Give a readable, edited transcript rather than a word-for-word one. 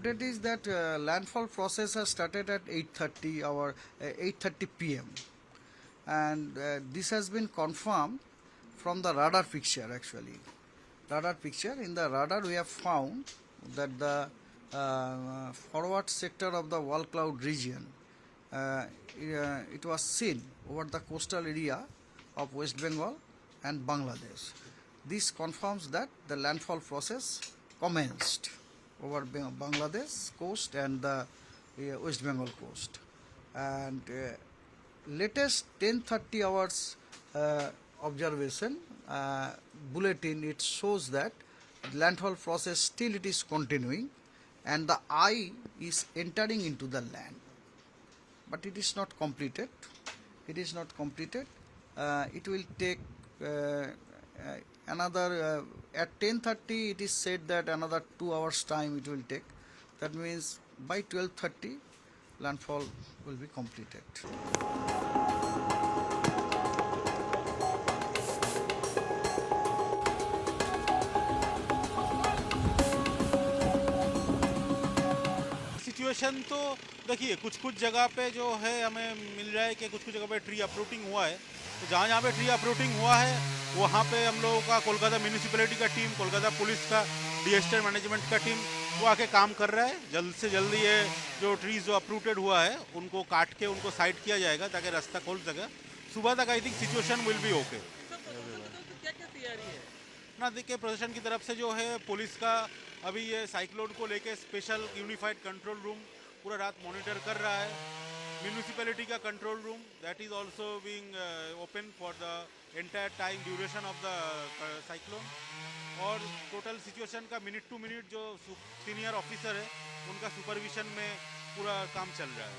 update is that landfall process has started at 8:30 p.m. and this has been confirmed from the radar picture actually. Radar picture, in the radar we have found that the forward sector of the wall cloud region it was seen over the coastal area of West Bengal and Bangladesh. This confirms that the landfall process commenced over Bangladesh coast and the West Bengal coast. And latest 10:30 hours observation bulletin, it shows that landfall process still it is continuing and the eye is entering into the land, but it is not completed. It is not completed. It will take another at 10:30 it is said that another 2 hours time it will take. That means by 12:30 landfall will be completed. Situation तो देखिए कुछ कुछ जगह पे जो है हमें मिल रहा है कि कुछ कुछ जगह पे ट्री अप्रूटिंग हुआ है, तो जहाँ जहाँ पे ट्री अप्रूटिंग हुआ है वहाँ पे हम लोगों का कोलकाता म्यूनिसिपैलिटी का टीम, कोलकाता पुलिस का डिजास्टर मैनेजमेंट का टीम वो आके काम कर रहा है। जल्द से जल्द ये जो ट्रीज जो अप्रूटेड हुआ है उनको काट के उनको साइड किया जाएगा ताकि रास्ता खोल सके। सुबह तक I think situation will be okay. ना देखिए प्रशासन की तरफ से जो है पुलिस का अभी ये साइक्लोन को लेके स्पेशल यूनिफाइड कंट्रोल रूम पूरा रात मॉनिटर कर रहा है। म्यूनिसिपैलिटी का control room that is also being open for the entire time duration of the cyclone. और टोटल सिचुएशन का मिनट टू मिनट जो सीनियर ऑफिसर है उनका सुपरविजन में पूरा काम चल रहा है।